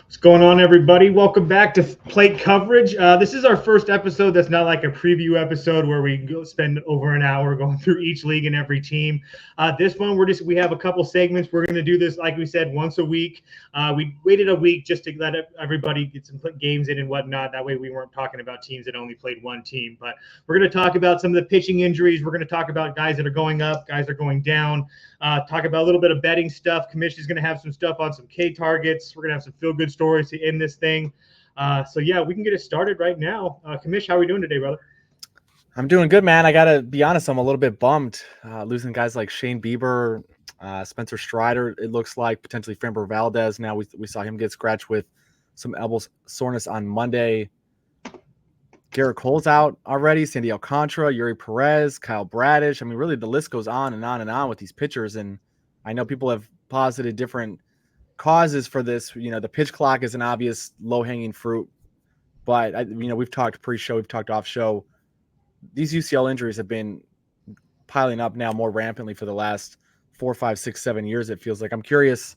What's going on, everybody? Welcome back to Plate Coverage. This is our first episode that's not like a preview episode where we go spend over an hour going through each league and every team. This one, we have a couple segments. We're going to do this, like we said, once a week. We waited a week just to let everybody get some games in and whatnot. That way we weren't talking about teams that only played one team. But we're going to talk about some of the pitching injuries. We're going to talk about guys that are going up, guys that are going down. Talk about a little bit of betting stuff. Commish is going to have some stuff on some K targets. We're going to have some feel-good stories to end this thing. So, yeah, we can get it started right now. Commish, how are we doing today, brother? I'm doing good, man. I got to be honest, I'm a little bit bummed losing guys like Shane Bieber, Spencer Strider, it looks like, potentially Framber Valdez. Now we saw him get scratched with some elbow soreness on Monday. Garrett Cole's out already, Sandy Alcantara, Yuri Perez, Kyle Bradish. I mean, really, the list goes on and on and on with these pitchers. And I know people have posited different causes for this. You know, the pitch clock is an obvious low-hanging fruit. But, we've talked pre-show, we've talked off-show. These UCL injuries have been piling up now more rampantly for the last 4, 5, 6, 7 years, it feels like. I'm curious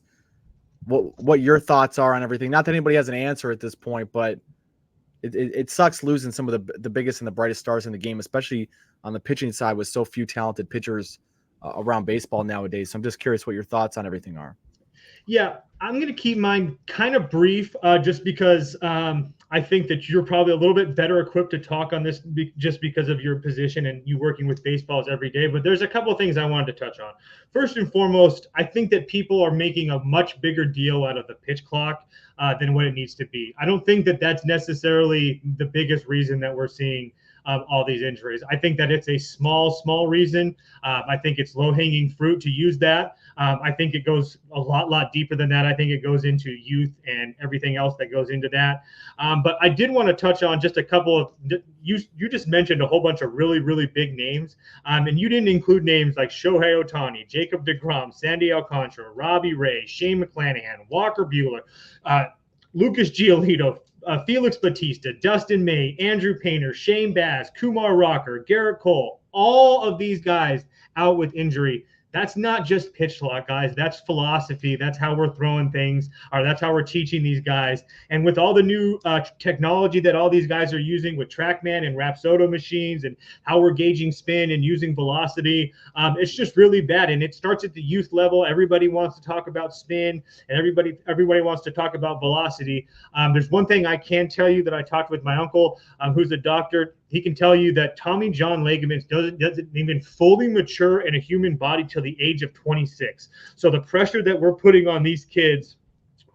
what your thoughts are on everything. Not that anybody has an answer at this point, but it sucks losing some of the biggest and the brightest stars in the game, especially on the pitching side with so few talented pitchers around baseball nowadays. So I'm just curious what your thoughts on everything are. Yeah, I'm going to keep mine kind of brief just because I think that you're probably a little bit better equipped to talk on this just because of your position and you working with baseballs every day. But there's a couple of things I wanted to touch on. First and foremost, I think that people are making a much bigger deal out of the pitch clock than what it needs to be. I don't think that that's necessarily the biggest reason that we're seeing all these injuries. I think that it's a small reason. I think it's low-hanging fruit to use that. I think it goes a lot deeper than that. I think it goes into youth and everything else that goes into that. But I did want to touch on just a couple of you just mentioned a whole bunch of really big names, and you didn't include names like Shohei Ohtani, Jacob deGrom, Sandy Alcantara, Robbie Ray, Shane McClanahan, Walker Buehler, Lucas Giolito, Felix Batista, Dustin May, Andrew Painter, Shane Baz, Kumar Rocker, Garrett Cole, all of these guys out with injury. That's not just pitch clock, guys. That's philosophy. That's how we're throwing things, or that's how we're teaching these guys. And with all the new technology that all these guys are using with TrackMan and Rapsodo machines and how we're gauging spin and using velocity, it's just really bad. And it starts at the youth level. Everybody wants to talk about spin, and everybody wants to talk about velocity. There's one thing I can tell you that I talked with my uncle, who's a doctor. He can tell you that Tommy John ligaments doesn't even fully mature in a human body till the age of 26. So the pressure that we're putting on these kids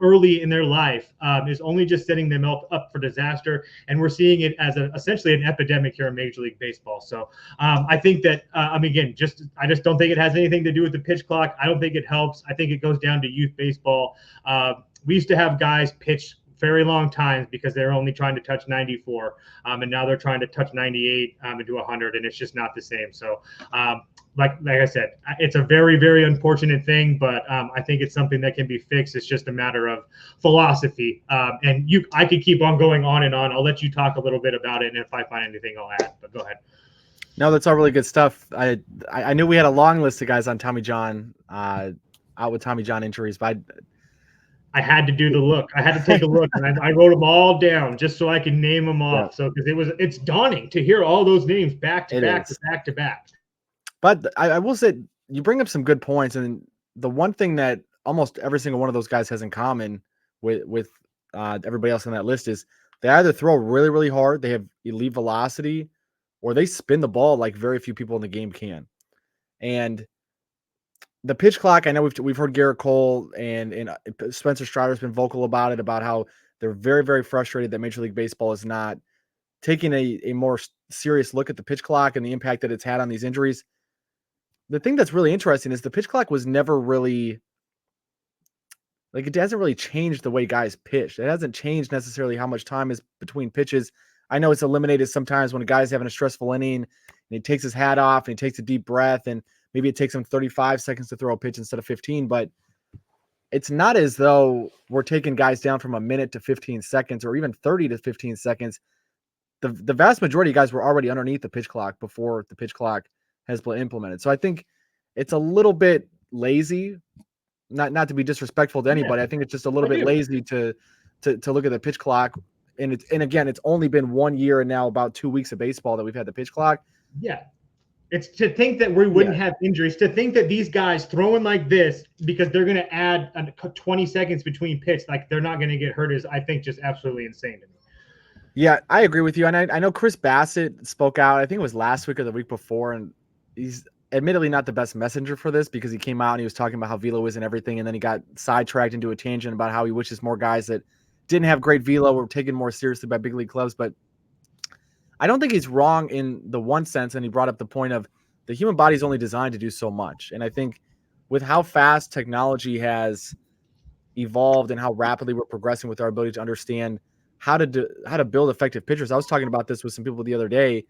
early in their life is only just setting them up for disaster. And we're seeing it as essentially an epidemic here in Major League Baseball. So I think that, I just don't think it has anything to do with the pitch clock. I don't think it helps. I think it goes down to youth baseball. We used to have guys pitch very long times because they're only trying to touch 94, and now they're trying to touch 98 and do 100, and it's just not the same. So, like I said, it's a very unfortunate thing, but I think it's something that can be fixed. It's just a matter of philosophy. And I could keep on going on and on. I'll let you talk a little bit about it, and if I find anything, I'll add. But go ahead. No, that's all really good stuff. I knew we had a long list of guys on Tommy John, out with Tommy John injuries, but I had to do the look. I had to take a look, and I wrote them all down just so I could name them off. Yeah. So because it's daunting to hear all those names back to back. But I will say you bring up some good points, and the one thing that almost every single one of those guys has in common with everybody else on that list is they either throw really hard, they have elite velocity, or they spin the ball like very few people in the game can. And the pitch clock, I know we've heard Garrett Cole and Spencer Strider's been vocal about it, about how they're very frustrated that Major League Baseball is not taking a more serious look at the pitch clock and the impact that it's had on these injuries. The thing that's really interesting is the pitch clock was never really, like, it hasn't really changed the way guys pitch. It hasn't changed necessarily how much time is between pitches. I know it's eliminated sometimes when a guy's having a stressful inning and he takes his hat off and he takes a deep breath and maybe it takes him 35 seconds to throw a pitch instead of 15, but it's not as though we're taking guys down from a minute to 15 seconds or even 30 to 15 seconds. The vast majority of guys were already underneath the pitch clock before the pitch clock has been implemented. So I think it's a little bit lazy, not to be disrespectful to anybody. I think it's just a little bit lazy to to look at the pitch clock. And again, it's only been 1 year and now about 2 weeks of baseball that we've had the pitch clock. Yeah. It's to think that we wouldn't have injuries, to think that these guys throwing like this because they're going to add 20 seconds between pitch, like they're not going to get hurt, is, I think, just absolutely insane to me. I agree with you. And I know Chris Bassett spoke out, I think it was last week or the week before, and he's admittedly not the best messenger for this because he came out and he was talking about how velo is and everything, and then he got sidetracked into a tangent about how he wishes more guys that didn't have great velo were taken more seriously by big league clubs. But I don't think he's wrong in the one sense, and he brought up the point of the human body is only designed to do so much. And I think with how fast technology has evolved and how rapidly we're progressing with our ability to understand how to build effective pitchers. I was talking about this with some people the other day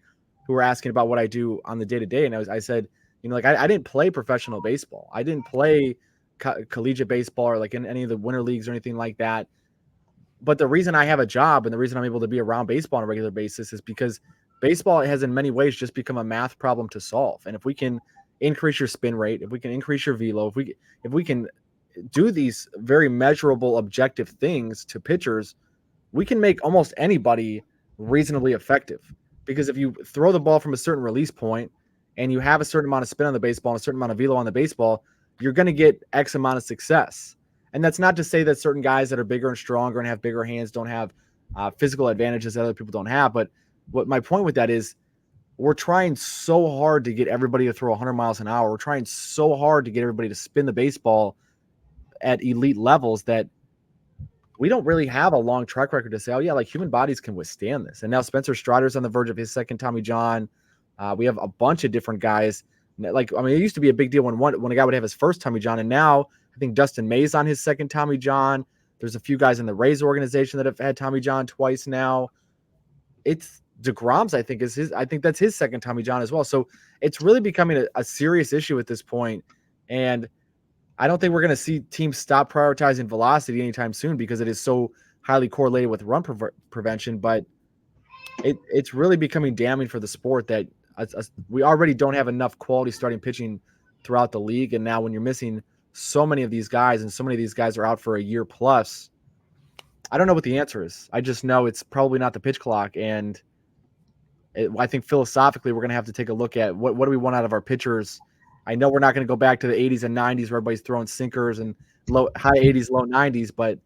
who were asking about what I do on the day-to-day, and I said, like I didn't play professional baseball. I didn't play collegiate baseball or like in any of the winter leagues or anything like that. But the reason I have a job and the reason I'm able to be around baseball on a regular basis is because baseball has in many ways just become a math problem to solve. And if we can increase your spin rate, if we can increase your velo, if we can do these very measurable objective things to pitchers, we can make almost anybody reasonably effective. Because if you throw the ball from a certain release point and you have a certain amount of spin on the baseball and a certain amount of velo on the baseball, you're going to get X amount of success. And that's not to say that certain guys that are bigger and stronger and have bigger hands don't have physical advantages that other people don't have. But what my point with that is, we're trying so hard to get everybody to throw 100 miles an hour. We're trying so hard to get everybody to spin the baseball at elite levels that we don't really have a long track record to say, oh yeah, like human bodies can withstand this. And now Spencer Strider's on the verge of his second Tommy John. We have a bunch of different guys. Like, I mean, it used to be a big deal when a guy would have his first Tommy John, and now I think Dustin May's on his second Tommy John. There's a few guys in the Rays organization that have had Tommy John twice now. It's DeGrom's, I think that's his second Tommy John as well. So it's really becoming a serious issue at this point. And I don't think we're going to see teams stop prioritizing velocity anytime soon because it is so highly correlated with run prevention. But it's really becoming damning for the sport that we already don't have enough quality starting pitching throughout the league. And now when you're missing so many of these guys and so many of these guys are out for a year plus, I don't know what the answer is. I just know it's probably not the pitch clock. And I think philosophically, we're going to have to take a look at what do we want out of our pitchers. I know we're not going to go back to the 80s and 90s where everybody's throwing sinkers and high 80s, low 90s, but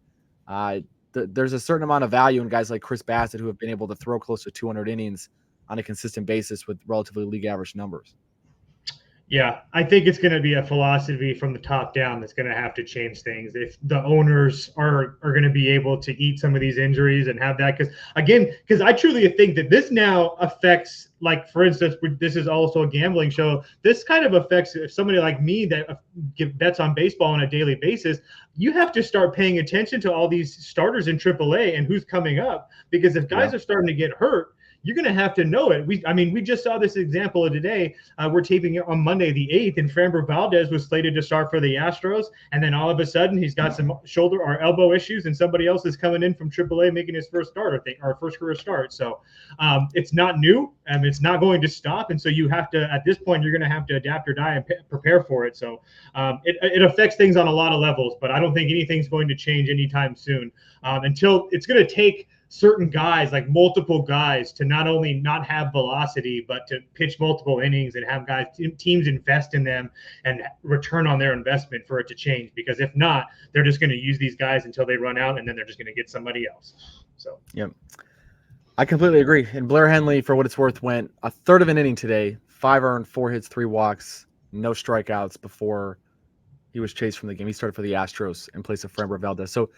there's a certain amount of value in guys like Chris Bassett who have been able to throw close to 200 innings on a consistent basis with relatively league average numbers. Yeah, I think it's going to be a philosophy from the top down that's going to have to change things if the owners are going to be able to eat some of these injuries and have that. Because I truly think that this now affects, like, for instance, this is also a gambling show. This kind of affects if somebody like me that bets on baseball on a daily basis. You have to start paying attention to all these starters in AAA and who's coming up, because if guys are starting to get hurt, you're going to have to know it. We just saw this example of today. We're taping it on Monday, the 8th, and Framber Valdez was slated to start for the Astros. And then all of a sudden, he's got some shoulder or elbow issues, and somebody else is coming in from AAA making his first start, or first career start. So it's not new, and it's not going to stop. And so you have to, at this point, you're going to have to adapt or die and prepare for it. So it affects things on a lot of levels, but I don't think anything's going to change anytime soon until it's going to take certain guys, like multiple guys, to not only not have velocity, but to pitch multiple innings and have teams invest in them and return on their investment for it to change. Because if not, they're just going to use these guys until they run out, and then they're just going to get somebody else. So, yep, I completely agree. And Blair Henley, for what it's worth, went a third of an inning today, 5 earned, 4 hits, 3 walks, no strikeouts before he was chased from the game. He started for the Astros in place of Framber Valdez. So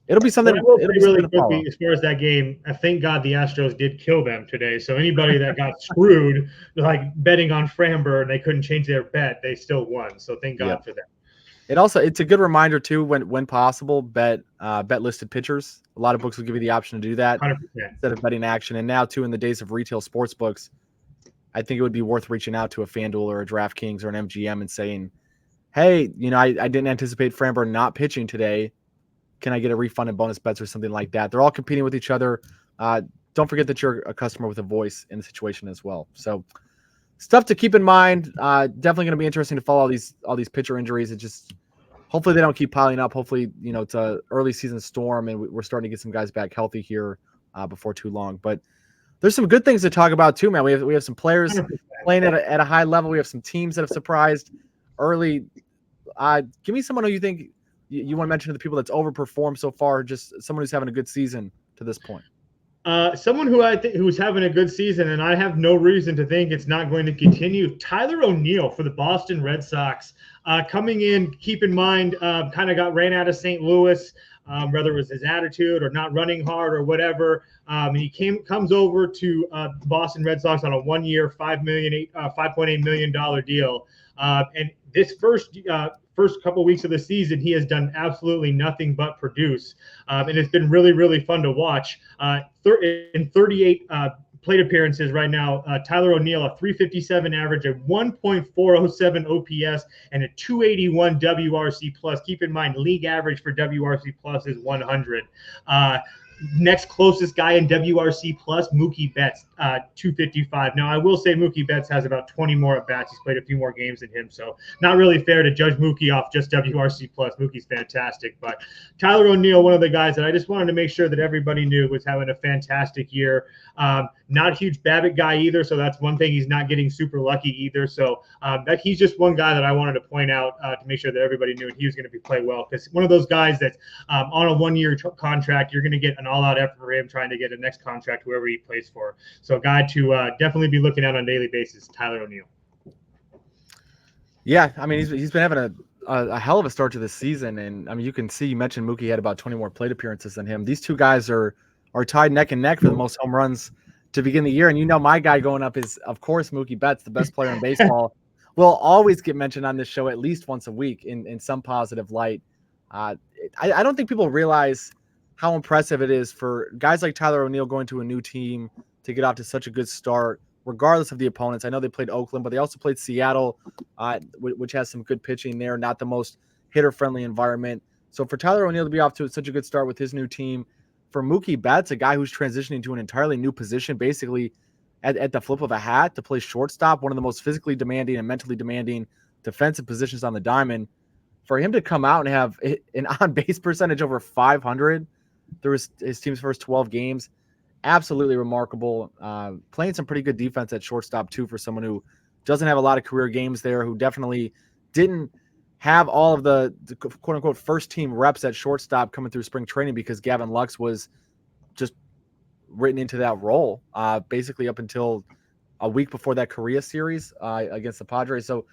it'll be something. Really quickly, as far as that game, thank God the Astros did kill them today. So anybody that got screwed, like betting on Framber and they couldn't change their bet, they still won. So thank God for that. It's a good reminder too, when possible, bet listed pitchers. A lot of books will give you the option to do that 100%. Instead of betting action. And now too, in the days of retail sports books, I think it would be worth reaching out to a FanDuel or a DraftKings or an MGM and saying, hey, I didn't anticipate Framber not pitching today. Can I get a refund in bonus bets or something like that? They're all competing with each other. Don't forget that you're a customer with a voice in the situation as well. So stuff to keep in mind. Definitely going to be interesting to follow all these pitcher injuries. It just hopefully they don't keep piling up. Hopefully, it's a early season storm and we're starting to get some guys back healthy here before too long. But there's some good things to talk about too, man. We have some players 100%. playing at a high level. We have some teams that have surprised early. Give me someone who you think you want to mention to the people that's overperformed so far, just someone who's having a good season to this point. Someone who I think who's having a good season, and I have no reason to think it's not going to continue. Tyler O'Neill for the Boston Red Sox, coming in. Keep in mind, kind of got ran out of St. Louis, whether it was his attitude or not running hard or whatever. He comes over to the Boston Red Sox on a 1-year, $5.8 million deal, and this first couple weeks of the season, he has done absolutely nothing but produce. And it's been really, really fun to watch. In 38 plate appearances right now, Tyler O'Neill, a 357 average, a 1.407 OPS, and a 281 WRC plus. Keep in mind, league average for WRC plus is 100. Next closest guy in WRC plus, Mookie Betts, 255. Now, I will say Mookie Betts has about 20 more at bats. He's played a few more games than him, so not really fair to judge Mookie off just WRC plus. Mookie's fantastic, but Tyler O'Neill, one of the guys that I just wanted to make sure that everybody knew was having a fantastic year. Not a huge BABIP guy either, so that's one thing. He's not getting super lucky either. So that he's just one guy that I wanted to point out to make sure that everybody knew he was going to play well, because one of those guys that's on a 1-year contract, you're going to get an all-out effort for him trying to get a next contract whoever he plays for. So a guy to definitely be looking at on a daily basis, Tyler O'Neill. Yeah, I mean he's been having a hell of a start to this season, and I mean you can see, you mentioned Mookie had about 20 more plate appearances than him. These two guys are tied neck and neck for the most home runs to begin the year. And my guy going up is, of course, Mookie Betts, the best player in baseball. Will always get mentioned on this show at least once a week in some positive light. I don't think people realize how impressive it is for guys like Tyler O'Neill going to a new team to get off to such a good start, regardless of the opponents. I know they played Oakland, but they also played Seattle, which has some good pitching there, not the most hitter-friendly environment. So for Tyler O'Neill to be off to such a good start with his new team, for Mookie Betts, a guy who's transitioning to an entirely new position, basically at the flip of a hat to play shortstop, one of the most physically demanding and mentally demanding defensive positions on the diamond, for him to come out and have an on-base percentage over 500 through his team's first 12 games, absolutely remarkable. Playing some pretty good defense at shortstop, too, for someone who doesn't have a lot of career games there, who definitely didn't have all of the quote-unquote first-team reps at shortstop coming through spring training because Gavin Lux was just written into that role basically up until a week before that Korea series against the Padres. So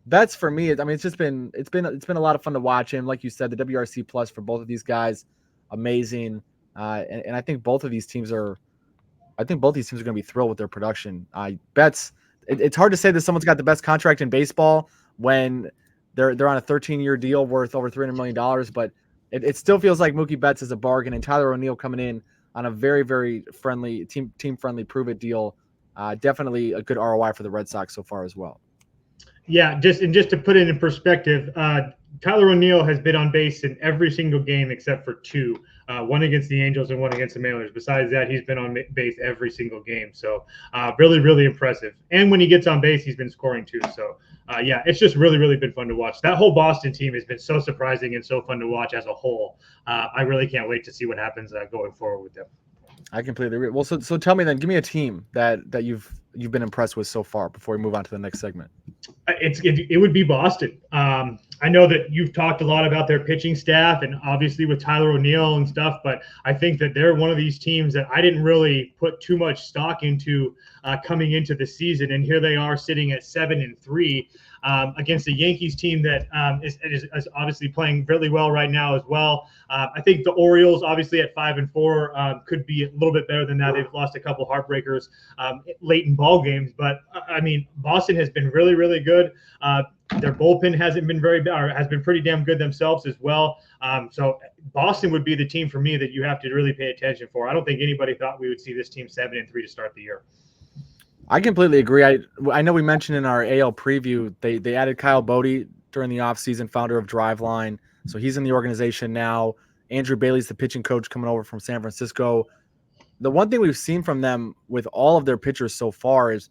Betts, for me, I mean, it's been a lot of fun to watch him. Like you said, the WRC plus for both of these guys, amazing. And I think both of these teams are going to be thrilled with their production. Betts, it's hard to say that someone's got the best contract in baseball when they're on a 13-year deal worth over $300 million, but it still feels like Mookie Betts is a bargain, and Tyler O'Neill coming in on a very, very friendly team-friendly prove-it deal. Definitely a good ROI for the Red Sox so far as well. Yeah, just to put it in perspective, Tyler O'Neill has been on base in every single game except for 2, one against the Angels and one against the Mariners. Besides that, he's been on base every single game. So really, really impressive. And when he gets on base, he's been scoring too. So yeah, it's just really, really been fun to watch. That whole Boston team has been so surprising and so fun to watch as a whole. I really can't wait to see what happens going forward with them. I completely agree. Well, so tell me then, give me a team that you've been impressed with so far before we move on to the next segment. It would be Boston. I know that you've talked a lot about their pitching staff and obviously with Tyler O'Neill and stuff, but I think that they're one of these teams that I didn't really put too much stock into coming into the season. And here they are sitting at 7-3 against a Yankees team that is obviously playing really well right now as well. I think the Orioles, obviously at 5-4, could be a little bit better than that. They've lost a couple heartbreakers late in ball games, but I mean, Boston has been really, really good. Their bullpen hasn't been very bad, or has been pretty damn good themselves as well. So Boston would be the team for me that you have to really pay attention for. I don't think anybody thought we would see this team 7-3 to start the year. I completely agree. I know we mentioned in our AL preview they added Kyle Bodie during the offseason, founder of Driveline. So he's in the organization now. Andrew Bailey's the pitching coach coming over from San Francisco. The one thing we've seen from them with all of their pitchers so far is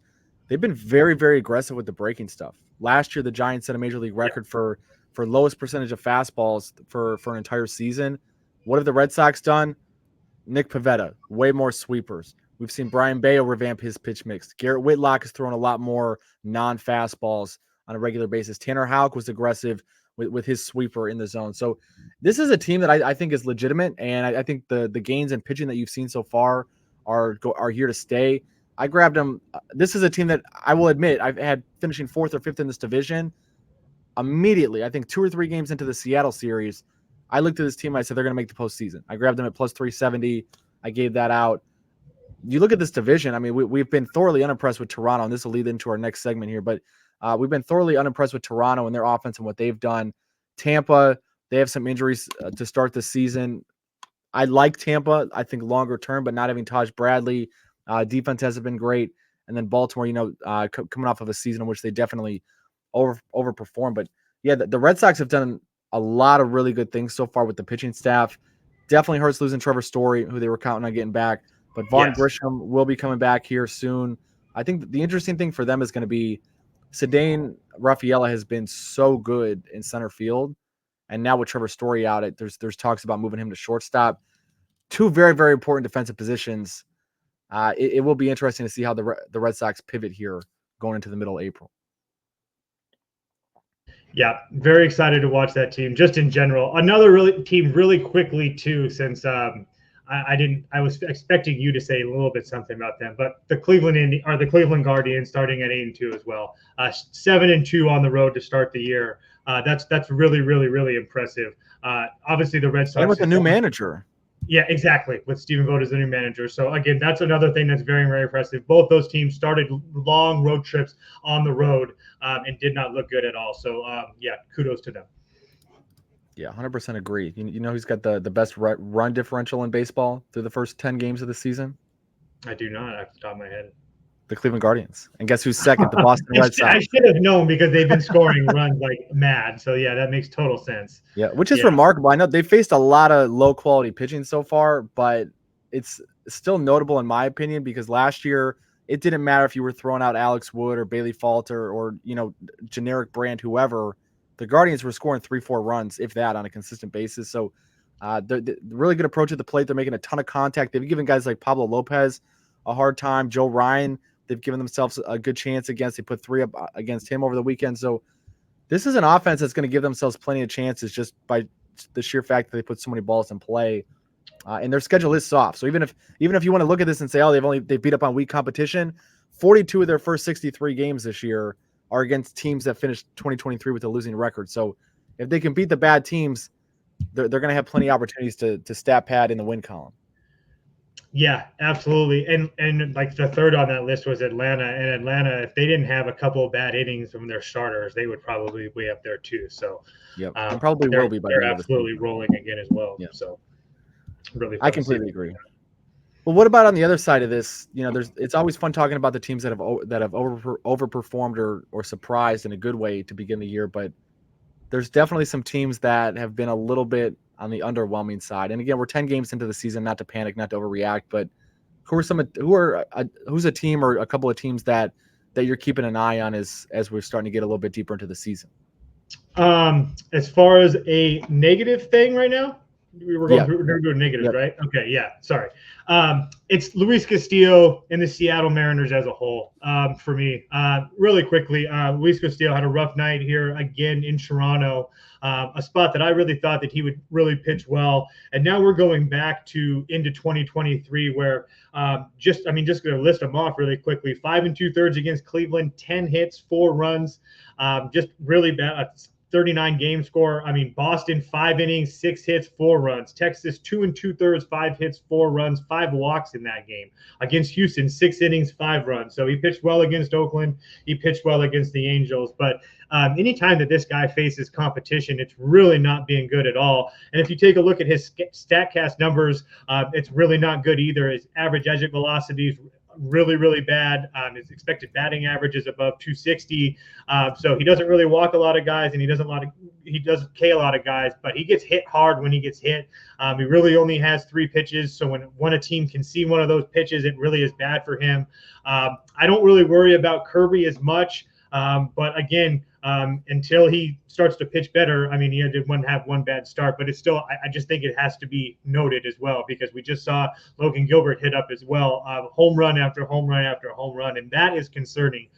they've been very, very aggressive with the breaking stuff. Last year, the Giants set a major league record for for lowest percentage of fastballs for an entire season. What have the Red Sox done? Nick Pivetta, way more sweepers. We've seen Brian Bayo revamp his pitch mix. Garrett Whitlock has thrown a lot more non-fastballs on a regular basis. Tanner Houck was aggressive with his sweeper in the zone. So this is a team that I think is legitimate, and I think the gains in pitching that you've seen so far are here to stay. I grabbed them. This is a team that I will admit I've had finishing 4th or 5th in this division. Immediately, I think 2 or 3 games into the Seattle series, I looked at this team. I said they're going to make the postseason. I grabbed them at plus 370. I gave that out. You look at this division. I mean, we've been thoroughly unimpressed with Toronto, and this will lead into our next segment here. But we've been thoroughly unimpressed with Toronto and their offense and what they've done. Tampa, they have some injuries to start the season. I like Tampa, I think longer term, but not having Taj Bradley. Defense hasn't been great. And then Baltimore, coming off of a season in which they definitely overperformed. But yeah, the Red Sox have done a lot of really good things so far with the pitching staff. Definitely hurts losing Trevor Story, who they were counting on getting back. But Vaughn Grisham will be coming back here soon. I think the interesting thing for them is going to be Cedane Rafaela has been so good in center field. And now with Trevor Story out, there's talks about moving him to shortstop. 2 very, very important defensive positions. It will be interesting to see how the Red Sox pivot here going into the middle of April. Yeah, very excited to watch that team. Just in general, another team really quickly too. Since I was expecting you to say a little bit something about them, but the Cleveland Guardians starting at 8-2 as well. 7-2 on the road to start the year. That's really, really, really impressive. Obviously, the Red Sox and with a new manager. Yeah, exactly. With Stephen Vogt as the new manager. So again, that's another thing that's very, very impressive. Both those teams started long road trips on the road and did not look good at all. So kudos to them. Yeah, 100% agree. You know who's got the best run differential in baseball through the first 10 games of the season? I do not off the top of my head. The Cleveland Guardians. And guess who's second? The Boston Red Sox. I should have known because they've been scoring runs like mad. So, yeah, that makes total sense. Yeah, which is remarkable. I know they faced a lot of low-quality pitching so far, but it's still notable in my opinion because last year it didn't matter if you were throwing out Alex Wood or Bailey Falter or generic brand whoever. The Guardians were scoring 3-4 runs, if that, on a consistent basis. So they're really good approach at the plate. They're making a ton of contact. They've given guys like Pablo Lopez a hard time. Joe Ryan, they've given themselves a good chance against. They put 3 up against him over the weekend. So this is an offense that's going to give themselves plenty of chances just by the sheer fact that they put so many balls in play. And their schedule is soft. So even if you want to look at this and say, oh, they beat up on weak competition, 42 of their first 63 games this year are against teams that finished 2023 with a losing record. So if they can beat the bad teams, they're going to have plenty of opportunities to stat pad in the win column. Yeah, absolutely. And like the third on that list was Atlanta. And Atlanta, if they didn't have a couple of bad innings from their starters, they would probably be up there too. So and probably will be. They're absolutely rolling again as well. Yeah. So really, I completely agree. Well, what about on the other side of this? It's always fun talking about the teams that have overperformed or surprised in a good way to begin the year, but there's definitely some teams that have been a little bit on the underwhelming side. And again, we're 10 games into the season, not to panic, not to overreact, but who's a team or a couple of teams that you're keeping an eye on as we're starting to get a little bit deeper into the season? As far as a negative thing right now, we're going through negatives, right? Okay, yeah. Sorry. It's Luis Castillo and the Seattle Mariners as a whole. For me, really quickly, Luis Castillo had a rough night here again in Toronto, a spot that I really thought that he would really pitch well. And now we're going back into 2023, where just going to list them off really quickly: 5 2/3 against Cleveland, 10 hits, 4 runs, just really bad. 39 game score. Boston, 5 innings, 6 hits, 4 runs. Texas, 2 2/3, 5 hits, 4 runs, 5 walks in that game. Against Houston, 6 innings, 5 runs. So he pitched well against Oakland. He pitched well against the Angels. But anytime that this guy faces competition, it's really not being good at all. And if you take a look at his StatCast numbers, it's really not good either. His average exit velocity is really, really bad. His expected batting average is above 260. So he doesn't really walk a lot of guys, and he doesn't K a lot of guys, but he gets hit hard when he gets hit. He really only has 3 pitches. So when a team can see one of those pitches, it really is bad for him. I don't really worry about Kirby as much. But again, until he starts to pitch better. I mean, he did have one bad start, but it's still, I just think it has to be noted as well, because we just saw Logan Gilbert hit up as well, home run after home run after home run, and that is concerning.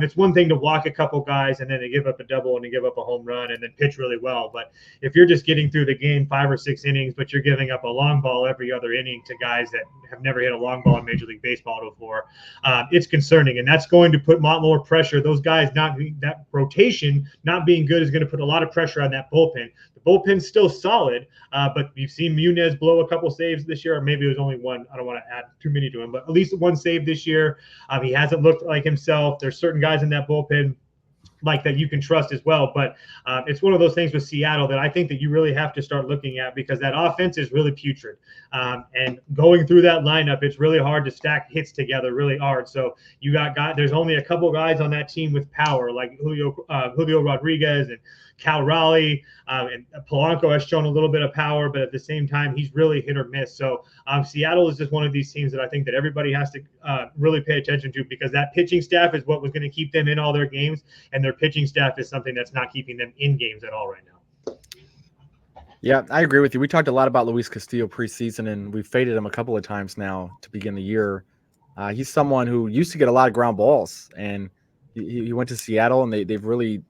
It's one thing to walk a couple guys and then they give up a double and they give up a home run and then pitch really well, but if you're just getting through the game 5 or 6 innings, but you're giving up a long ball every other inning to guys that have never hit a long ball in Major League Baseball before, it's concerning, and that's going to put a lot more pressure. Those guys that rotation not being good is going to put a lot of pressure on that bullpen. The bullpen's still solid, but you've seen Munez blow a couple saves this year, or maybe it was only one. I don't want to add too many to him, but at least one save this year. He hasn't looked like himself. There's certain guys in that bullpen like that you can trust as well. But it's one of those things with Seattle that I think that you really have to start looking at, because that offense is really putrid. And going through that lineup, it's really hard to stack hits together, really hard. So you got there's only a couple guys on that team with power, like Julio Rodriguez and Cal Raleigh, and Polanco has shown a little bit of power, but at the same time, he's really hit or miss. So Seattle is just one of these teams that I think that everybody has to really pay attention to, because that pitching staff is what was going to keep them in all their games, and their pitching staff is something that's not keeping them in games at all right now. Yeah, I agree with you. We talked a lot about Luis Castillo preseason, and we faded him a couple of times now to begin the year. He's someone who used to get a lot of ground balls, and he went to Seattle, and they've really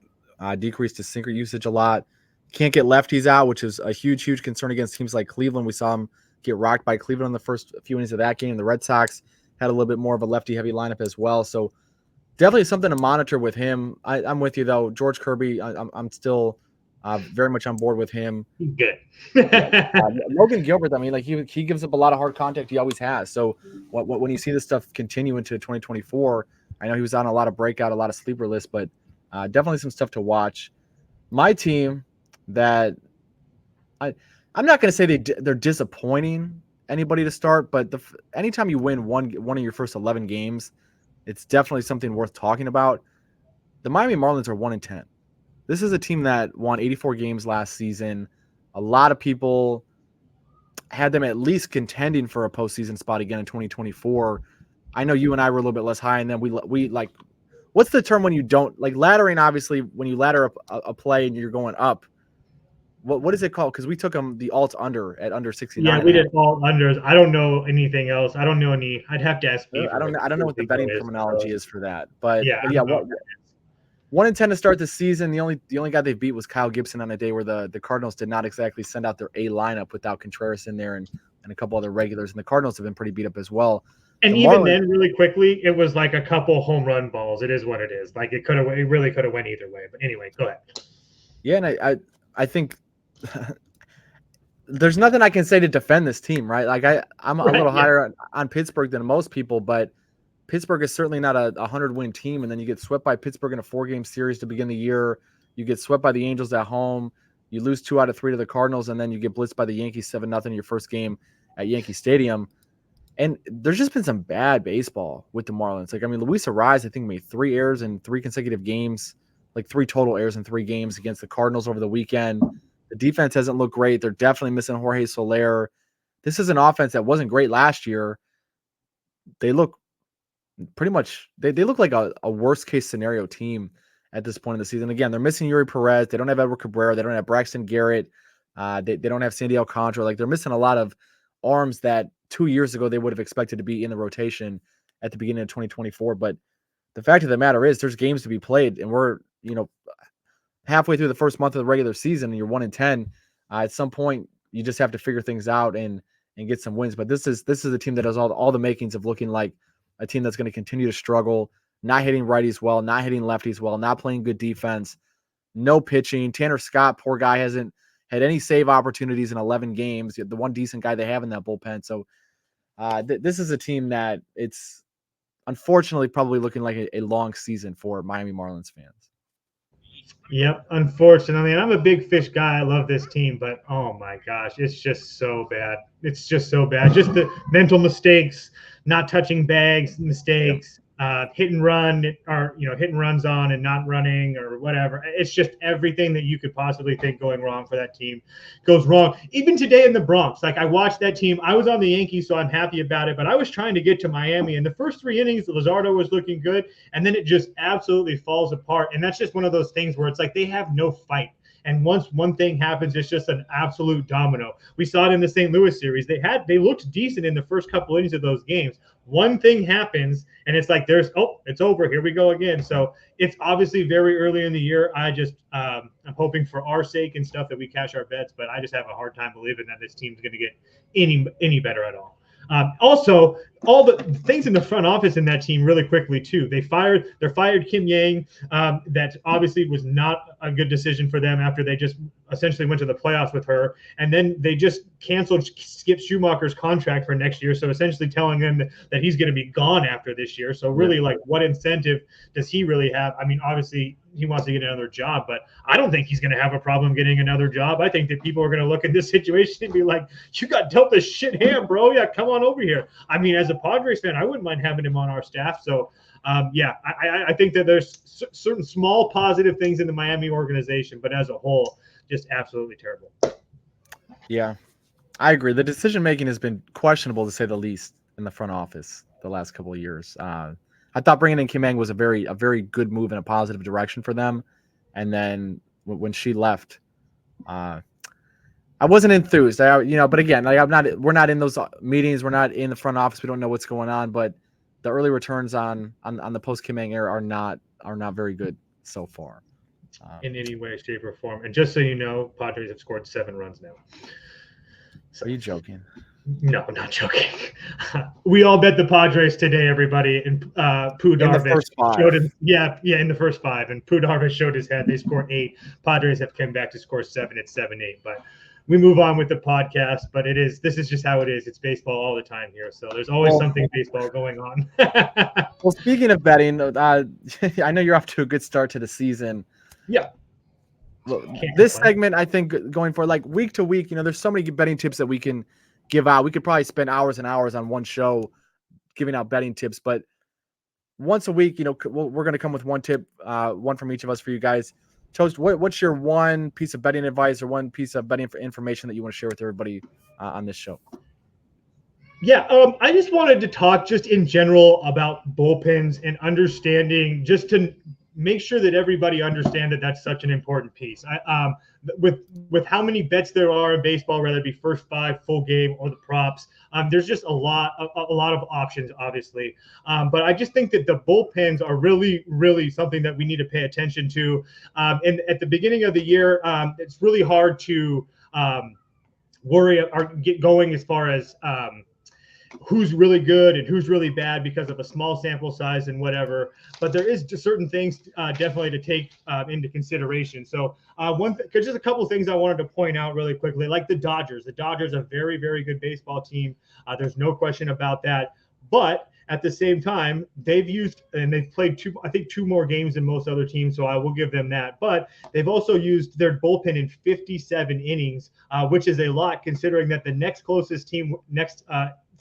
decreased his sinker usage a lot. Can't get lefties out, which is a huge, huge concern against teams like Cleveland. We saw him get rocked by Cleveland in the first few innings of that game. The Red Sox had a little bit more of a lefty-heavy lineup as well. So definitely something to monitor with him. I'm with you, though. George Kirby, I'm still very much on board with him. Good. Logan Gilbert, I mean, like he gives up a lot of hard contact. He always has. So when you see this stuff continue into 2024, I know he was on a lot of breakout, a lot of sleeper lists, but definitely some stuff to watch. My team that I'm not going to say they're disappointing anybody to start, but anytime you win one of your first 11 games, it's definitely something worth talking about. The Miami Marlins are 1-10. This is a team that won 84 games last season. A lot of people had them at least contending for a postseason spot again in 2024. I know you and I were a little bit less high, and then we like, what's the term when you don't like laddering? Obviously, when you ladder a play and you're going up, what is it called? Because we took them the alt under at under 69. Yeah, we did alt unders. I don't know anything else. I don't know any. I'd have to ask. I don't know what the betting terminology is for that, but yeah, 1-10 to start the season. The only guy they beat was Kyle Gibson on a day where the Cardinals did not exactly send out their A lineup without Contreras in there and a couple other regulars, and the Cardinals have been pretty beat up as well. And even then, really quickly, it was like a couple home run balls. It is what it is. Like it really could have went either way. But anyway, go ahead. Yeah, and I think there's nothing I can say to defend this team, right? Like I'm a little higher on Pittsburgh than most people, but Pittsburgh is certainly not a 100-win team. And then you get swept by Pittsburgh in a 4-game series to begin the year. You get swept by the Angels at home. You lose 2 out of 3 to the Cardinals, and then you get blitzed by the Yankees 7-0 in your first game at Yankee Stadium. And there's just been some bad baseball with the Marlins. Like, I mean, Luis Arraez, I think, made 3 errors in 3 consecutive games, like 3 total errors in 3 games against the Cardinals over the weekend. The defense hasn't looked great. They're definitely missing Jorge Soler. This is an offense that wasn't great last year. They look pretty much they look like a worst-case scenario team at this point in the season. Again, they're missing Yuri Perez. They don't have Edward Cabrera. They don't have Braxton Garrett. They don't have Sandy Alcantara. Like, they're missing a lot of arms that 2 years ago they would have expected to be in the rotation at the beginning of 2024. But the fact of the matter is there's games to be played, and we're, halfway through the first month of the regular season and you're 1-10. At some point you just have to figure things out and get some wins. But this is a team that has all the makings of looking like a team that's going to continue to struggle, not hitting righties well, not hitting lefties well, not playing good defense, no pitching. Tanner Scott, poor guy, hasn't had any save opportunities in 11 games. The one decent guy they have in that bullpen. So this is a team that it's unfortunately probably looking like a long season for Miami Marlins fans. Yep, unfortunately. And I'm a big Fish guy. I love this team, but oh my gosh, it's just so bad. It's just so bad. Just the mental mistakes, not touching bags, mistakes. hit and run, or hit and runs on and not running or whatever. It's just everything that you could possibly think going wrong for that team goes wrong. Even today in the Bronx, like I watched that team. I was on the Yankees, so I'm happy about it. But I was trying to get to Miami, and the first 3 innings, Luzardo was looking good, and then it just absolutely falls apart. And that's just one of those things where it's like they have no fight. And once one thing happens, it's just an absolute domino. We saw it in the St. Louis series. They looked decent in the first couple innings of those games. One thing happens, and it's like it's over. Here we go again. So it's obviously very early in the year. I'm hoping for our sake and stuff that we cash our bets, but I just have a hard time believing that this team's going to get any better at all. Also, all the things in the front office in that team really quickly too. They fired Kim Yang. That obviously was not a good decision for them after they just essentially went to the playoffs with her, and then they just canceled Skip Schumacher's contract for next year. So essentially telling them that he's going to be gone after this year. So really, like, what incentive does he really have? I mean, obviously he wants to get another job, but I don't think he's going to have a problem getting another job. I think that people are going to look at this situation and be like, "You got dealt a shit hand, bro. Yeah, come on over here." I mean, as a Padres fan, I wouldn't mind having him on our staff. So, I think that there's certain small positive things in the Miami organization, but as a whole, just absolutely terrible. Yeah, I agree. The decision making has been questionable, to say the least, in the front office the last couple of years. I thought bringing in Kim Yang was a very good move in a positive direction for them, and then when she left, I wasn't enthused. But again, we're not in those meetings. We're not in the front office. We don't know what's going on. But the early returns on the post Kim Yang era are not very good so far. In any way, shape, or form. And just so you know, Padres have scored 7 runs now. So, are you joking? No, I'm not joking. We all bet the Padres today, everybody. And Pooh Darvish showed him. Yeah, in the first 5. And Pooh Darvish showed his head. They scored 8. Padres have come back to score 7. It's 7-8. But we move on with the podcast. But this is just how it is. It's baseball all the time here. So there's always something baseball going on. Well, speaking of betting, I know you're off to a good start to the season. Yeah. Look, this segment, I think, going for like week to week, there's so many betting tips that we can give out. We could probably spend hours and hours on one show giving out betting tips, but once a week, we're going to come with one tip, one from each of us for you guys. Toast, what's your one piece of betting advice or one piece of betting information that you want to share with everybody on this show? Yeah, I just wanted to talk just in general about bullpens and understanding, just to make sure that everybody understand that that's such an important piece. With how many bets there are in baseball, whether it be first 5, full game, or the props, there's just a lot of options, obviously. But I just think that the bullpens are really, really something that we need to pay attention to. And at the beginning of the year, it's really hard to worry or get going as far as who's really good and who's really bad because of a small sample size and whatever. But there is just certain things definitely to take into consideration. So just a couple of things I wanted to point out really quickly, like the Dodgers. The Dodgers are a very, very good baseball team. There's no question about that. But at the same time, they've played 2 more games than most other teams, so I will give them that. But they've also used their bullpen in 57 innings, which is a lot considering that the next closest team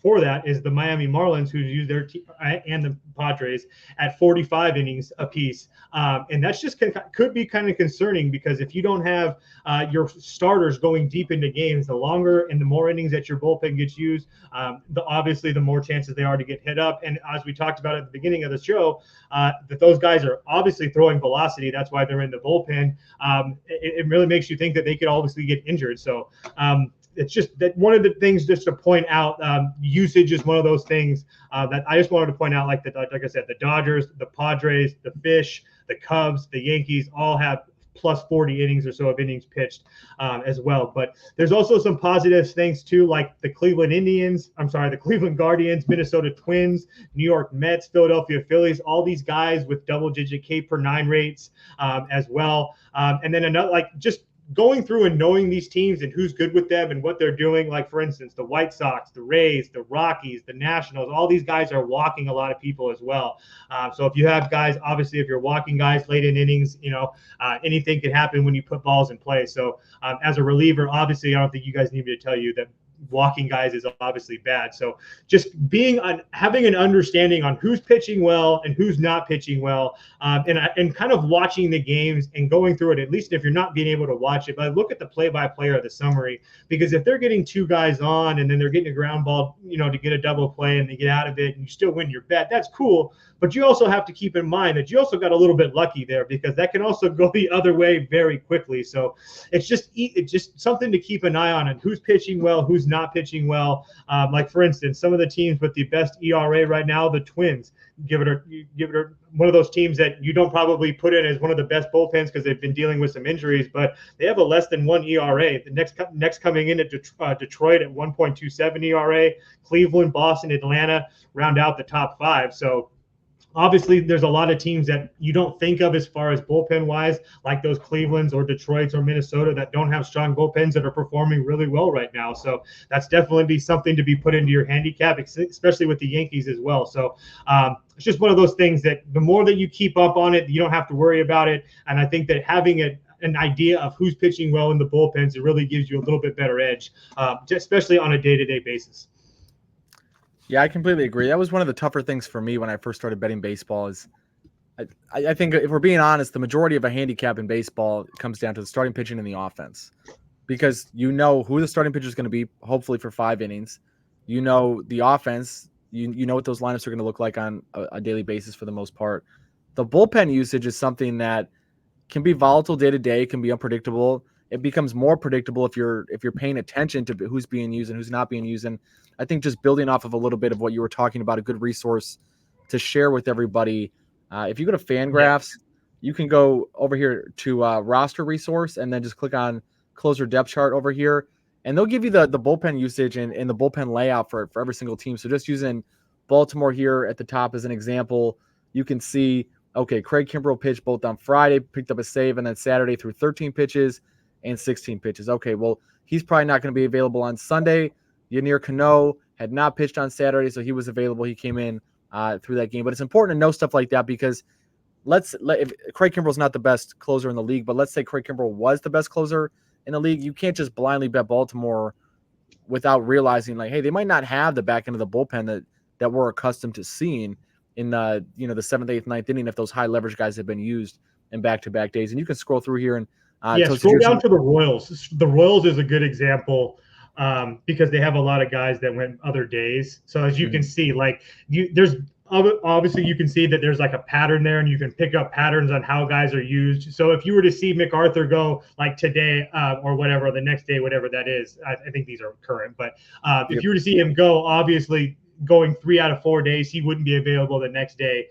for that is the Miami Marlins, who use their team, and the Padres at 45 innings apiece. And that's just could be kind of concerning, because if you don't have your starters going deep into games, the longer and the more innings that your bullpen gets used, obviously the more chances they are to get hit up. And as we talked about at the beginning of the show, that those guys are obviously throwing velocity. That's why they're in the bullpen. It really makes you think that they could obviously get injured. So it's just that one of the things just to point out, usage is one of those things that I just wanted to point out. Like I said, the Dodgers, the Padres, the Fish, the Cubs, the Yankees all have plus 40 innings or so of innings pitched as well. But there's also some positive things too, like the Cleveland Guardians, Minnesota Twins, New York Mets, Philadelphia Phillies, all these guys with double-digit K/9 rates as well. And then just going through and knowing these teams and who's good with them and what they're doing. Like, for instance, the White Sox, the Rays, the Rockies, the Nationals, all these guys are walking a lot of people as well. So if you have guys, obviously, if you're walking guys late in innings, anything can happen when you put balls in play. So as a reliever, obviously, I don't think you guys need me to tell you that walking guys is obviously bad. So just having an understanding on who's pitching well and who's not pitching well, and kind of watching the games and going through it, at least if you're not being able to watch it, but look at the play-by-play or the summary, because if they're getting two guys on and then they're getting a ground ball, to get a double play and they get out of it and you still win your bet, that's cool. But you also have to keep in mind that you also got a little bit lucky there, because that can also go the other way very quickly. So it's just something to keep an eye on, and who's pitching well, who's not pitching well. Like for instance, some of the teams with the best ERA right now, the Twins, give it one of those teams that you don't probably put in as one of the best bullpens because they've been dealing with some injuries, but they have a less than 1 ERA. The next coming in at Detroit at 1.27 ERA, Cleveland, Boston, Atlanta round out the top 5. So obviously, there's a lot of teams that you don't think of as far as bullpen-wise, like those Clevelands or Detroits or Minnesota, that don't have strong bullpens that are performing really well right now. So that's definitely something to be put into your handicap, especially with the Yankees as well. So it's just one of those things that the more that you keep up on it, you don't have to worry about it. And I think that having an idea of who's pitching well in the bullpens, it really gives you a little bit better edge, especially on a day-to-day basis. Yeah, I completely agree. That was one of the tougher things for me when I first started betting baseball. Is I think if we're being honest, the majority of a handicap in baseball comes down to the starting pitching and the offense, because you know who the starting pitcher is going to be, hopefully for 5 innings. You know the offense. You know what those lineups are going to look like on a daily basis for the most part. The bullpen usage is something that can be volatile day to day, can be unpredictable. It becomes more predictable if you're paying attention to who's being used and who's not being used. And I think just building off of a little bit of what you were talking about, a good resource to share with everybody. If you go to Fangraphs, you can go over here to roster resource and then just click on closer depth chart over here. And they'll give you the bullpen usage and the bullpen layout for every single team. So just using Baltimore here at the top as an example, you can see, okay, Craig Kimbrell pitched both on Friday, picked up a save, and then Saturday threw 13 pitches and 16 pitches. Okay, well, he's probably not going to be available on Sunday. Yanier Cano had not pitched on Saturday, so he was available. He came in through that game. But it's important to know stuff like that, because if Craig Kimbrell's not the best closer in the league, but let's say Craig Kimbrell was the best closer in the league, you can't just blindly bet Baltimore without realizing, like, hey, they might not have the back end of the bullpen that we're accustomed to seeing in the 7th, 8th, 9th inning if those high leverage guys have been used in back-to-back days. And you can scroll through here and scroll down to the Royals. The Royals is a good example because they have a lot of guys that went other days. So as you can see, like there's obviously you can see that there's like a pattern there, and you can pick up patterns on how guys are used. So if you were to see MacArthur go like today or whatever, the next day, whatever that is, I think these are current, but if you were to see him go, obviously going 3 out of 4 days, he wouldn't be available the next day.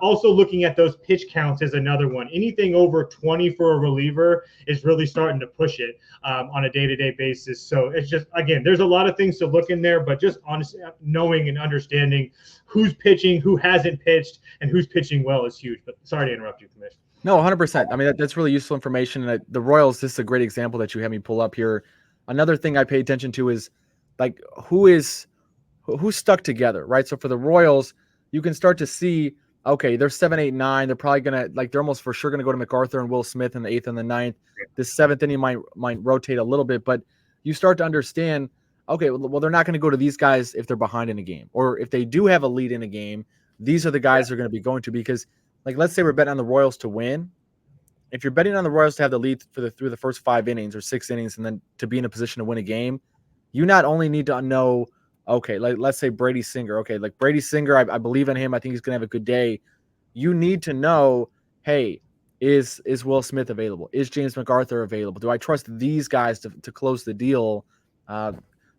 Also looking at those pitch counts is another one. Anything over 20 for a reliever is really starting to push it on a day-to-day basis. So it's just, again, there's a lot of things to look in there, but just honestly knowing and understanding who's pitching, who hasn't pitched, and who's pitching well is huge. But sorry to interrupt you, Commish. No, 100%. I mean, that's really useful information. And the Royals, this is a great example that you had me pull up here. Another thing I pay attention to is like who's stuck together, right? So for the Royals, you can start to see, okay, they're 7, 8, 9. They're probably going to, they're almost for sure going to go to MacArthur and Will Smith in the 8th and the 9th. This 7th inning might rotate a little bit, but you start to understand, okay, well, they're not going to go to these guys if they're behind in a game. Or if they do have a lead in a game, these are the guys they're going to be going to, because, like, let's say we're betting on the Royals to win. If you're betting on the Royals to have the lead through the first 5 innings or 6 innings and then to be in a position to win a game, you not only need to know, okay, like let's say Brady Singer. Okay, like Brady Singer, I believe in him. I think he's going to have a good day. You need to know, hey, is Will Smith available? Is James MacArthur available? Do I trust these guys to close the deal?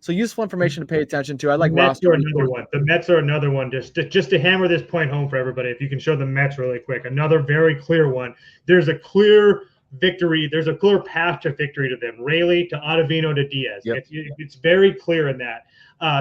So useful information to pay attention to. I like Mets are another one. The Mets are another one. Just to hammer this point home for everybody, if you can show the Mets really quick, another very clear one. There's a clear victory. There's a clear path to victory to them. Raley to Ottavino to Diaz. Yep. It's very clear in that.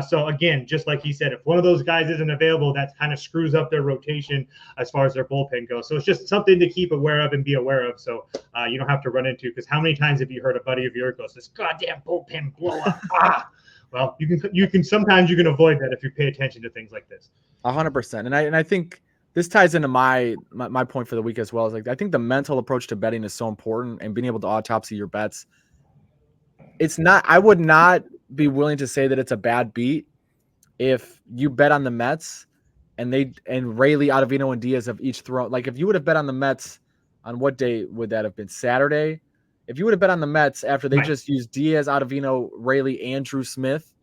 So again, just like he said, if one of those guys isn't available, that kind of screws up their rotation as far as their bullpen goes. So it's just something to keep aware of and be aware of. So you don't have to run into, because how many times have you heard a buddy of yours goes, this goddamn bullpen blow up? Well, you can sometimes you can avoid that if you pay attention to things like this. 100%. And I think this ties into my point for the week as well. Is like, I think the mental approach to betting is so important, and being able to autopsy your bets. I would not be willing to say that it's a bad beat if you bet on the Mets and Rayleigh, Ottavino, and Diaz have each thrown. Like if you would have bet on the Mets on what day would that have been? Saturday. If you would have bet on the Mets after they Right. just used Diaz, Ottavino, Rayleigh, and Drew Smith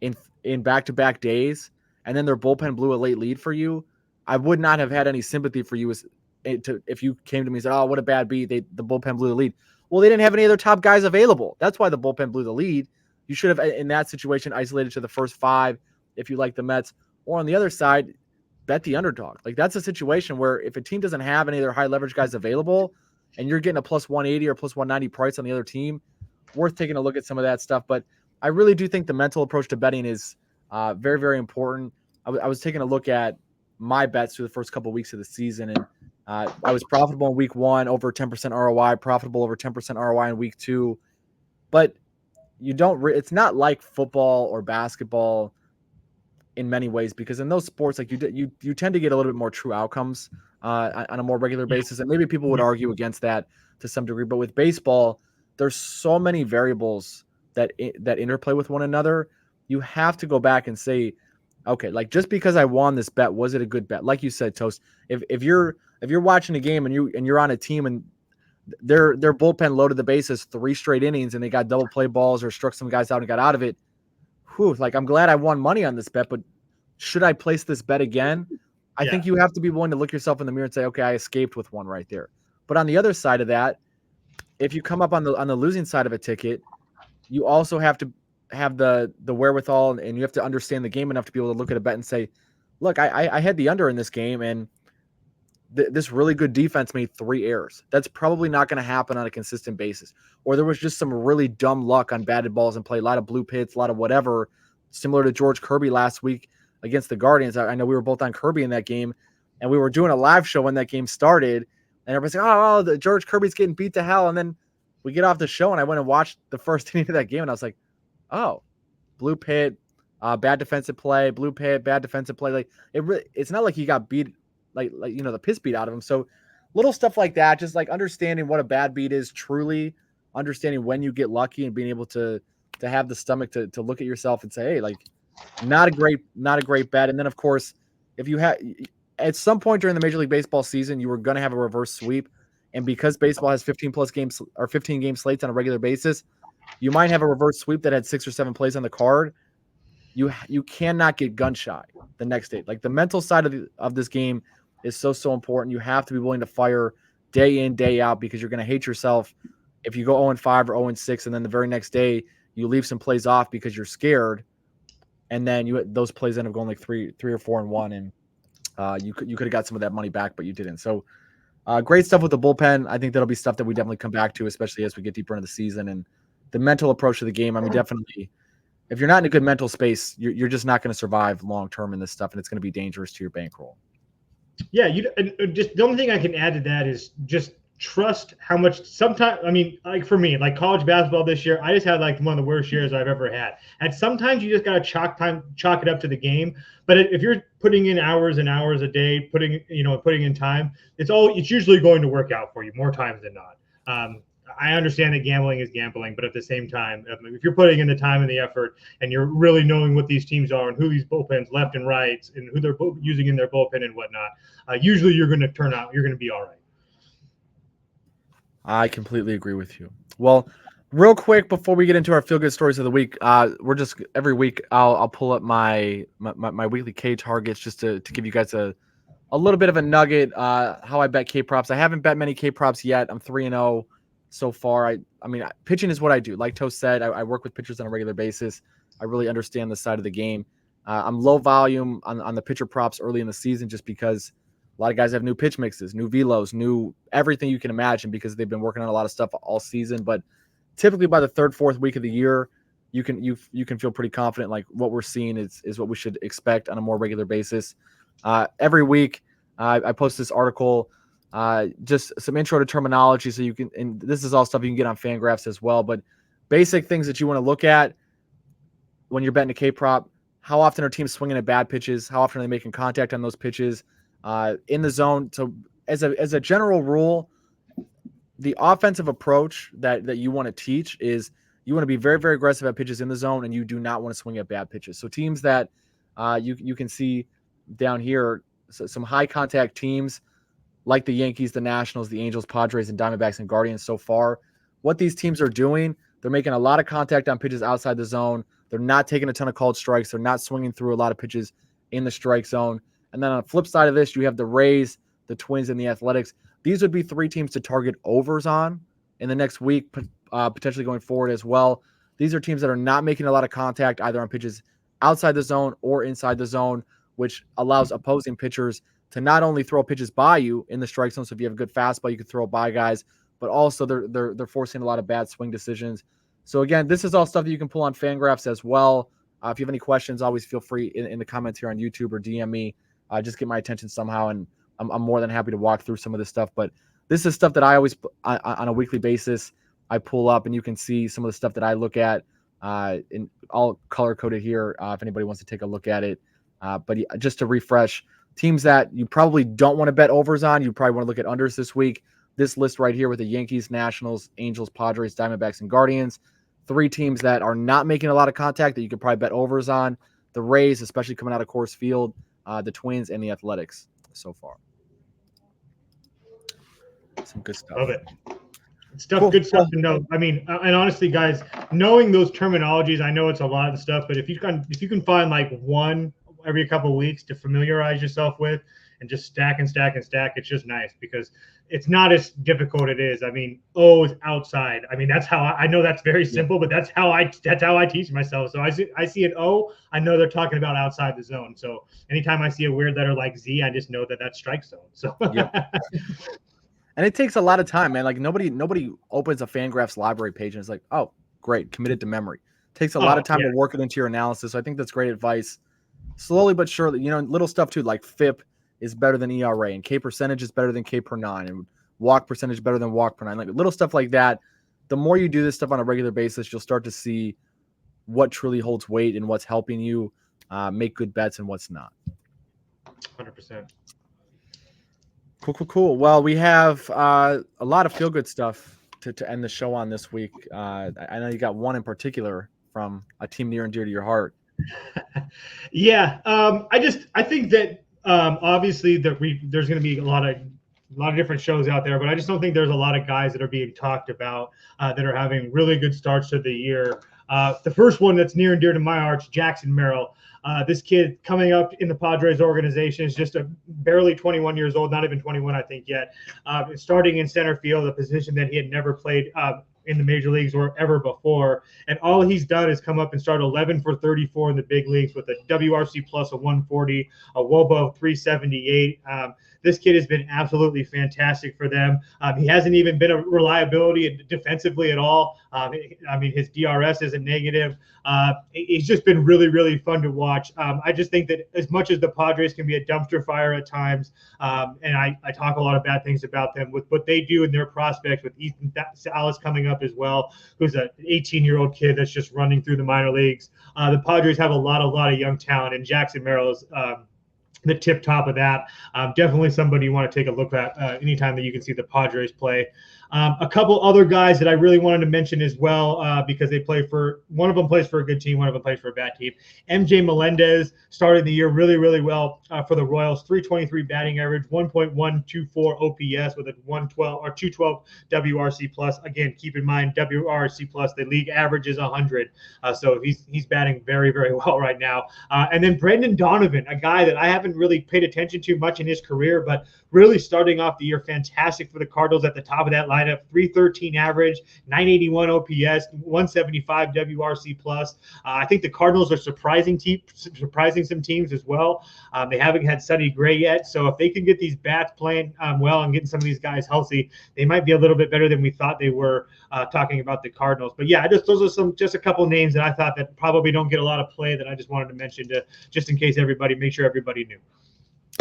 in back-to-back days, and then their bullpen blew a late lead for you, I would not have had any sympathy for you if you came to me and said, "Oh, what a bad beat! The bullpen blew the lead." Well, they didn't have any other top guys available. That's why the bullpen blew the lead. You should have, in that situation, isolated to the first five if you like the Mets. Or on the other side, bet the underdog. Like that's a situation where if a team doesn't have any of their high leverage guys available, and you're getting a plus 180 or plus 190 price on the other team, worth taking a look at some of that stuff. But I really do think the mental approach to betting is very, very important. I was taking a look at my bets through the first couple of weeks of the season, and I was profitable in week 1, over 10% ROI, profitable over 10% ROI in week 2. But you don't. It's not like football or basketball in many ways, because in those sports, like you tend to get a little bit more true outcomes on a more regular basis, and maybe people would argue against that to some degree. But with baseball, there's so many variables that interplay with one another. You have to go back and say, okay, like just because I won this bet, was it a good bet? Like you said, Toast. If you're watching a game and you're on a team and their bullpen loaded the bases 3 straight innings and they got double play balls or struck some guys out and got out of it, like I'm glad I won money on this bet, but should I place this bet again? I think you have to be willing to look yourself in the mirror and say, okay, I escaped with one right there. But on the other side of that, if you come up on the losing side of a ticket, you also have to have the wherewithal, and you have to understand the game enough to be able to look at a bet and say, look, I had the under in this game, and this really good defense made 3 errors. That's probably not going to happen on a consistent basis. Or there was just some really dumb luck on batted balls and play, a lot of blue pits, a lot of whatever, similar to George Kirby last week against the Guardians. I know we were both on Kirby in that game, and we were doing a live show when that game started, and everybody's like, oh, George Kirby's getting beat to hell. And then we get off the show, and I went and watched the first inning of that game, and I was like, oh, blue pit, bad defensive play, blue pit, bad defensive play. Like it's not like he got beat, like the piss beat out of him. So little stuff like that, just like understanding what a bad beat is, truly understanding when you get lucky and being able to have the stomach to look at yourself and say, hey, like not a great bet. And then of course, if you have at some point during the Major League Baseball season, you were going to have a reverse sweep. And because baseball has 15 plus games or 15 game slates on a regular basis, you might have a reverse sweep that had 6 or 7 plays on the card. You cannot get gun shy the next day. Like the mental side of this game is so important. You have to be willing to fire day in, day out, because you're going to hate yourself if you go 0-5 or 0-6, and then the very next day you leave some plays off because you're scared, and then those plays end up going like 3 or 4-1, and you could have got some of that money back, but you didn't. So great stuff with the bullpen. I think that'll be stuff that we definitely come back to, especially as we get deeper into the season. And the mental approach to the game, I mean, definitely, if you're not in a good mental space, you're just not going to survive long term in this stuff, and it's going to be dangerous to your bankroll. Yeah, just the only thing I can add to that is just trust how much. Sometimes, I mean, like for me, like college basketball this year, I just had like one of the worst years I've ever had. And sometimes you just got to chalk it up to the game. But if you're putting in hours and hours a day, putting in time, it's usually going to work out for you more times than not. I understand that gambling is gambling, but at the same time, if you're putting in the time and the effort, and you're really knowing what these teams are and who these bullpens left and right, and who they're using in their bullpen and whatnot, usually you're going to be all right. I completely agree with you. Well, real quick before we get into our feel good stories of the week, we're just every week I'll pull up my weekly K targets just to give you guys a little bit of a nugget. How I bet K props. I haven't bet many K props yet. I'm 3-0 so far. I mean, pitching is what I do. Like Toast said, I work with pitchers on a regular basis. I really understand the side of the game. I'm low volume on the pitcher props early in the season, just because a lot of guys have new pitch mixes, new velos, new everything you can imagine, because they've been working on a lot of stuff all season. But typically by the 3rd, 4th week of the year, you can feel pretty confident like what we're seeing is what we should expect on a more regular basis. Every week, I post this article, just some intro to terminology, so you can, and this is all stuff you can get on Fangraphs as well, but basic things that you want to look at when you're betting a K prop. How often are teams swinging at bad pitches? How often are they making contact on those pitches? In the zone. So as a general rule, the offensive approach that you want to teach is You want to be very, very aggressive at pitches in the zone, and you do not want to swing at bad pitches. So teams that you can see down here, some high contact teams like the Yankees, the Nationals, the Angels, Padres, and Diamondbacks and Guardians so far. What these teams are doing, they're making a lot of contact on pitches outside the zone. They're not taking a ton of called strikes. They're not swinging through a lot of pitches in the strike zone. And then on the flip side of this, you have the Rays, the Twins, and the Athletics. These would be 3 teams to target overs on in the next week, potentially going forward as well. These are teams that are not making a lot of contact either on pitches outside the zone or inside the zone, which allows opposing pitchers to not only throw pitches by you in the strike zone. So if you have a good fastball, you can throw by guys, but also they're forcing a lot of bad swing decisions. So again, this is all stuff that you can pull on Fangraphs as well. If you have any questions, always feel free in the comments here on YouTube or DM me. Just get my attention somehow, and I'm more than happy to walk through some of this stuff. But this is stuff that I always, on a weekly basis, I pull up, and you can see some of the stuff that I look at, in all color coded here. If anybody wants to take a look at it, but just to refresh, teams that you probably don't want to bet overs on, you probably want to look at unders this week. This list right here with the Yankees, Nationals, Angels, Padres, Diamondbacks, and Guardians. 3 teams that are not making a lot of contact that you could probably bet overs on. The Rays, especially coming out of Coors Field, the Twins, and the Athletics so far. Some good stuff. Love it. Stuff, good stuff to know. I mean, and honestly, guys, knowing those terminologies, I know it's a lot of stuff, but if you can find like one every couple of weeks to familiarize yourself with and just stack and stack and stack, it's just nice because it's not as difficult it is. I mean, is outside. I mean, that's how I know that's very simple, but that's how I teach myself. So I see an O, I know they're talking about outside the zone. So anytime I see a weird letter like Z, I just know that that's strike zone. So And it takes a lot of time, man. Like nobody opens a Fangraphs library page and it's like, oh, great, committed to memory. It takes a lot of time to work it into your analysis. So I think that's great advice. Slowly but surely, little stuff too, like FIP is better than ERA, and K percentage is better than K per 9, and walk percentage better than walk per 9. Like little stuff like that. The more you do this stuff on a regular basis, you'll start to see what truly holds weight and what's helping you make good bets and what's not. 100%. Cool. Well, we have a lot of feel-good stuff to end the show on this week. I know you got one in particular from a team near and dear to your heart. Yeah, I think that obviously there's going to be a lot of different shows out there, but I just don't think there's a lot of guys that are being talked about that are having really good starts to the year. The first one that's near and dear to my heart, Jackson Merrill. This kid coming up in the Padres organization is just barely 21 years old, not even 21, I think, yet. Starting in center field, a position that he had never played in the major leagues or ever before. And all he's done is come up and start 11 for 34 in the big leagues with a WRC plus of 140, a WOBA of 378. This kid has been absolutely fantastic for them. He hasn't even been a reliability defensively at all. I mean, his DRS isn't negative. He's just been really, really fun to watch. I just think that as much as the Padres can be a dumpster fire at times, and I talk a lot of bad things about them, with what they do in their prospects with Ethan Salas coming up as well, who's an 18-year-old kid that's just running through the minor leagues. The Padres have a lot of young talent, and Jackson Merrill is the tip top of that. Definitely somebody you want to take a look at anytime that you can see the Padres play. A couple other guys that I really wanted to mention as well, because one of them plays for a good team, one of them plays for a bad team. MJ Melendez started the year really, really well for the Royals. 323 batting average, 1.124 OPS with a 212 WRC plus. Again, keep in mind WRC plus, the league average is 100. So he's batting very, very well right now. And then Brendan Donovan, a guy that I haven't really paid attention to much in his career, but really starting off the year fantastic for the Cardinals at the top of that lineup. 313 average, 981 OPS, 175 WRC plus. I think the Cardinals are surprising some teams as well. They haven't had Sonny Gray yet, so if they can get these bats playing well and getting some of these guys healthy, they might be a little bit better than we thought they were. Talking about the Cardinals, but yeah, those are just a couple names that I thought that probably don't get a lot of play that I just wanted to mention just in case make sure everybody knew.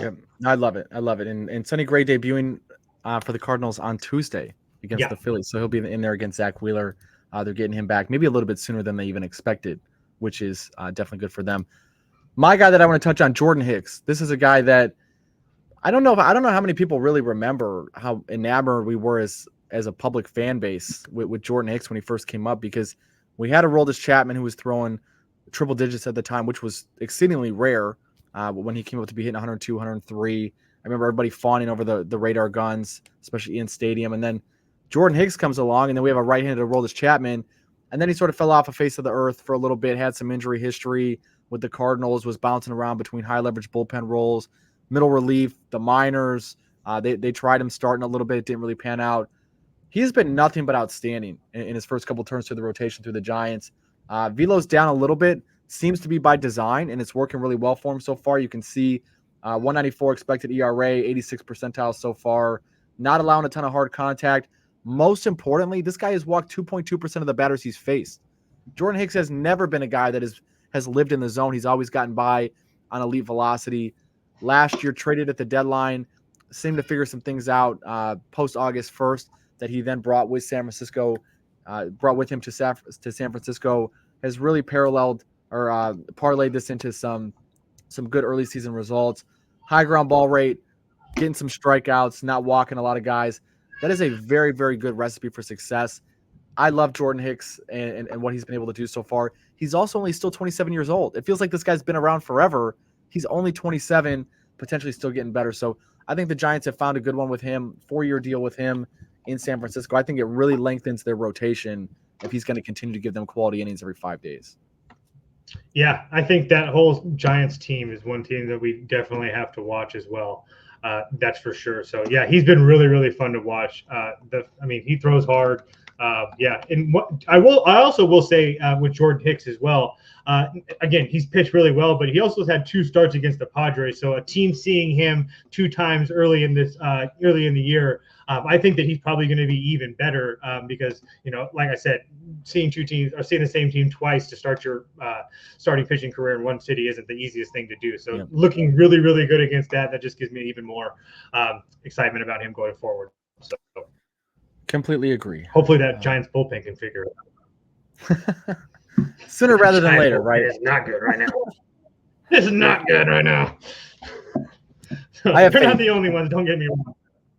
Yeah, I love it. And Sonny Gray debuting for the Cardinals on Tuesday against the Phillies. So he'll be in there against Zach Wheeler. They're getting him back maybe a little bit sooner than they even expected, which is definitely good for them. My guy that I want to touch on, Jordan Hicks. This is a guy that I don't know how many people really remember how enamored we were as a public fan base with Jordan Hicks when he first came up, because We had Aroldis Chapman, who was throwing triple digits at the time, which was exceedingly rare when he came up to be hitting 102, 103. I remember everybody fawning over the radar guns, especially in stadium. And then Jordan Hicks comes along, and then we have a right-handed Aroldis Chapman. And then he sort of fell off the face of the earth for a little bit, had some injury history with the Cardinals, was bouncing around between high-leverage bullpen roles, middle relief, the minors. They tried him starting a little bit. It didn't really pan out. He's been nothing but outstanding in his first couple turns through the rotation through the Giants. Velo's down a little bit. Seems to be by design, and it's working really well for him so far. You can see 194 expected ERA, 86 percentile so far, not allowing a ton of hard contact. Most importantly, this guy has walked 2.2% of the batters he's faced. Jordan Hicks has never been a guy that has lived in the zone. He's always gotten by on elite velocity. Last year, traded at the deadline, seemed to figure some things out post August 1st that he then brought with San Francisco, brought with him to San Francisco, has really paralleled or parlayed this into some good early season results. High ground ball rate, getting some strikeouts, not walking a lot of guys. That is a very, very good recipe for success. I love Jordan Hicks and what he's been able to do so far. He's also only still 27 years old. It feels like this guy's been around forever. He's only 27, potentially still getting better. So I think the Giants have found a good one with him, 4-year deal with him in San Francisco. I think it really lengthens their rotation if he's going to continue to give them quality innings every 5 days. Yeah, I think that whole Giants team is one team that we definitely have to watch as well. That's for sure. So yeah, he's been really, really fun to watch. He throws hard. And what I also will say with Jordan Hicks as well. Again, he's pitched really well, but he also has had 2 starts against the Padres. So a team seeing him 2 times early in the year, I think that he's probably going to be even better because, like I said, seeing the same team twice to start your starting pitching career in one city isn't the easiest thing to do. So Looking really, really good against that just gives me even more excitement about him going forward. So completely agree. Hopefully that Giants bullpen can figure it out. Sooner rather than later, right? It's not good right now. This is not good right now. They're not the only ones. Don't get me wrong.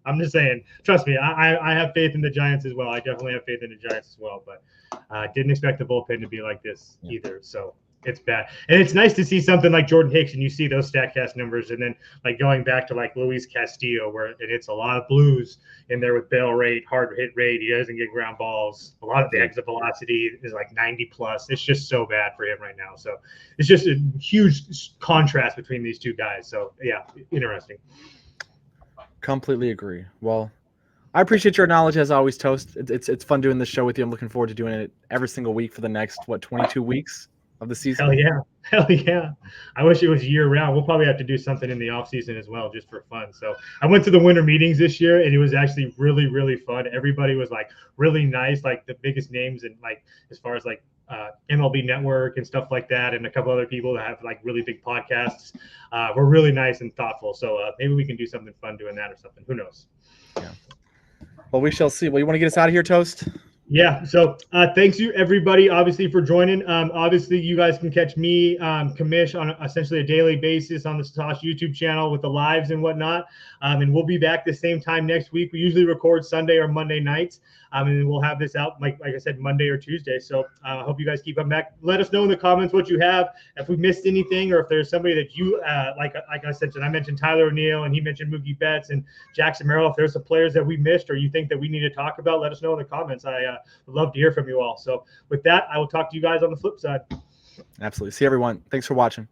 I'm just saying. Trust me, I have faith in the Giants as well. I definitely have faith in the Giants as well. But didn't expect the bullpen to be like this either. So it's bad. And it's nice to see something like Jordan Hicks and you see those StatCast numbers. And then like going back to like Luis Castillo, where it hits a lot of blues in there with bail rate, hard hit rate. He doesn't get ground balls. A lot of the exit velocity is like 90 plus. It's just so bad for him right now. So it's just a huge contrast between these two guys. So yeah, interesting. Completely agree. Well, I appreciate your knowledge as always, Toast. It's fun doing this show with you. I'm looking forward to doing it every single week for the next 22 weeks of the season. Hell yeah. I wish it was year round. We'll probably have to do something in the off season as well, just for fun. So I went to the winter meetings this year and it was actually really, really fun. Everybody was like really nice, like the biggest names and like as far as like MLB Network and stuff like that, and a couple other people that have like really big podcasts were really nice and thoughtful. So maybe we can do something fun doing that or something. Who knows? Yeah. Well, we shall see. Well, you want to get us out of here, Toast? Yeah. So thanks you everybody, obviously, for joining. Obviously, you guys can catch me, Commish, on essentially a daily basis on the Satosh YouTube channel with the lives and whatnot. And we'll be back the same time next week. We usually record Sunday or Monday nights. And we'll have this out, like I said, Monday or Tuesday. So I hope you guys keep coming back. Let us know in the comments what you have. If we missed anything or if there's somebody that you, like I said, I mentioned Tyler O'Neill and he mentioned Mookie Betts and Jackson Merrill. If there's some players that we missed or you think that we need to talk about, let us know in the comments. I would love to hear from you all. So with that, I will talk to you guys on the flip side. Absolutely. See everyone. Thanks for watching.